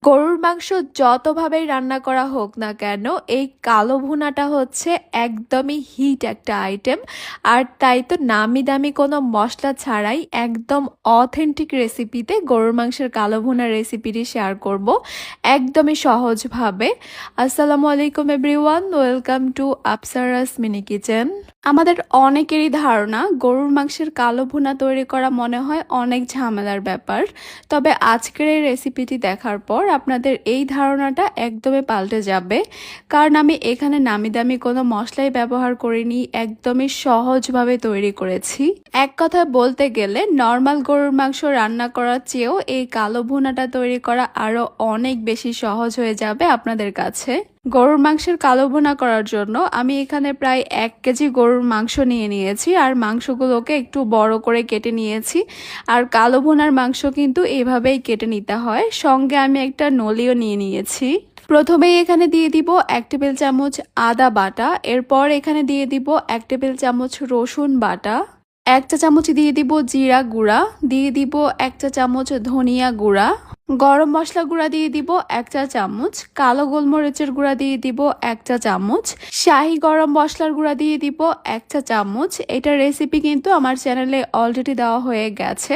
গরুর মাংস যতভাবেই রান্না করা হোক না কেন, এই কালো ভুনাটা হচ্ছে একদমই হিট একটা আইটেম। আর তাই তো নামি দামি কোনো মশলা ছাড়াই একদম অথেন্টিক রেসিপিতে গরুর মাংসের কালো ভুনা রেসিপিটি শেয়ার করব একদমই সহজভাবে। আসসালামু আলাইকুম everyone, welcome to Apsara's mini kitchen. আমাদের অনেকেরই ধারণা গরুর মাংসের কালো ভুনা তৈরি করা মনে হয় অনেক ঝামেলার ব্যাপার, তবে আজকের এই রেসিপিটি দেখার পর আপনাদের এই ধারণাটা একদমই পাল্টে যাবে। কারণ আমি এখানে নামি দামি কোনো মশলাই ব্যবহার করিনি, একদমই সহজভাবে তৈরি করেছি। এক কথায় বলতে গেলে নর্মাল গরুর মাংস রান্না করার চেয়েও এই কালো ভুনাটা তৈরি করা আরো অনেক বেশি সহজ হয়ে যাবে আপনাদের কাছে। গরুর মাংসের কালো ভুনা করার জন্য আমি এখানে প্রায় 1 কেজি গরুর মাংস নিয়ে নিয়েছি, আর মাংসগুলোকে একটু বড় করে কেটে নিয়েছি। আর কালো ভুনার মাংস কিন্তু এভাবেই কেটে নিতে হয়। সঙ্গে আমি একটা নলিও নিয়ে নিয়েছি। প্রথমেই এখানে দিয়ে দিব 1 টেবিল চামচ আদা বাটা, এরপর এখানে দিয়ে দিব 1 টেবিল চামচ রসুন বাটা, 1 চা চামচ দিয়ে দিব জিরা গুঁড়া, দিয়ে দিব 1 চা চামচ ধনিয়া গুঁড়া, গরম মশলা গুঁড়া দিয়ে দিব 1 চা চামচ, কালো গোলমরিচের গুঁড়া দিয়ে দিব 1 চা চামচ, শাহি গরম মশলার গুঁড়া দিয়ে দিব 1 চা চামচ। এটা রেসিপি কিন্তু আমার চ্যানেলে অলরেডি দেওয়া হয়ে গেছে।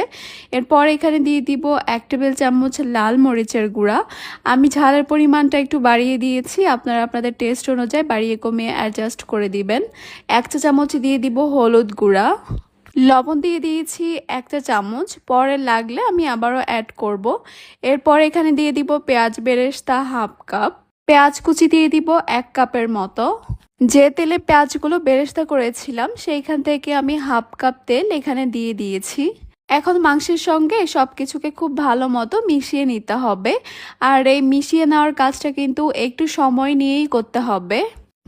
এরপর এখানে দিয়ে দিব 1 টেবিল চামচ লাল মরিচের গুঁড়া। আমি ঝালের পরিমাণটা একটু বাড়িয়ে দিয়েছি, আপনারা আপনাদের টেস্ট অনুযায়ী বাড়িয়ে কমিয়ে অ্যাডজাস্ট করে দিবেন। 1 চা চামচ দিয়ে দিব হলুদ গুঁড়া, লবণ দিয়ে দিয়েছি 1 চা চামচ, পরে লাগলে আমি আবারও অ্যাড করব। এরপর এখানে দিয়ে দিব পেঁয়াজ বেরেস্তা হাফ কাপ, পেঁয়াজ কুচি দিয়ে দিব 1 কাপের মতো। যে তেলে পেঁয়াজগুলো বেরেস্তা করেছিলাম সেইখান থেকে আমি হাফ কাপ তেল এখানে দিয়ে দিয়েছি। এখন মাংসের সঙ্গে সবকিছুকে খুব ভালো মতো মিশিয়ে নিতে হবে। আর এই মিশিয়ে নেওয়ার কাজটা কিন্তু একটু সময় নিয়েই করতে হবে।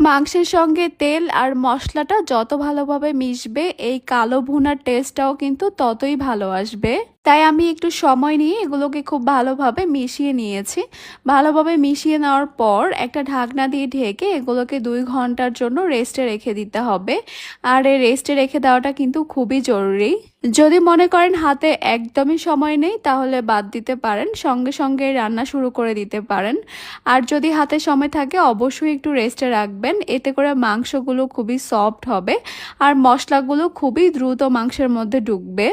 মাংসের সঙ্গে তেল আর মশলাটা যত ভালোভাবে মিশবে, এই কালো ভুনার টেস্টটাও কিন্তু ততই ভালো আসবে। তাই আমি একটু সময় নিয়ে এগুলোকে খুব ভালোভাবে মিশিয়ে নিয়েছি। ভালোভাবে মিশিয়ে নেওয়ার পর একটা ঢাকনা দিয়ে ঢেকে এগুলোকে 2 ঘন্টার জন্য রেস্টে রেখে দিতে হবে। আর এই রেস্টে রেখে দেওয়াটা কিন্তু খুবই জরুরি। যদি মনে করেন হাতে একদমই সময় নেই তাহলে বাদ দিতে পারেন, সঙ্গে সঙ্গে রান্না শুরু করে দিতে পারেন। আর যদি হাতে সময় থাকে অবশ্যই একটু রেস্টে রাখবেন, এতে করে মাংসগুলো খুবই সফট হবে আর মশলাগুলো খুবই দ্রুত মাংসের মধ্যে ঢুকবে।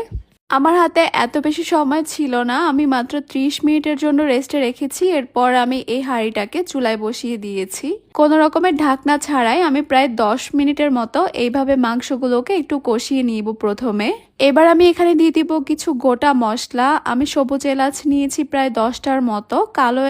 আমার হাতে এত বেশি সময় ছিল না, আমি মাত্র 30 মিনিটের জন্য রেস্টে রেখেছি। এরপর আমি এই হাঁড়িটাকে চুলায় বসিয়ে দিয়েছি। কোনো রকমের ঢাকনা ছাড়াই আমি প্রায় 10 মিনিটের মতো এইভাবে মাংসগুলোকে একটু কষিয়ে নিব প্রথমে। এবার আমি এখানে দিয়ে দিব কিছু গোটা মশলা। আমি সবুজ এলাচ নিয়েছি প্রায় 10টার মতো, কালো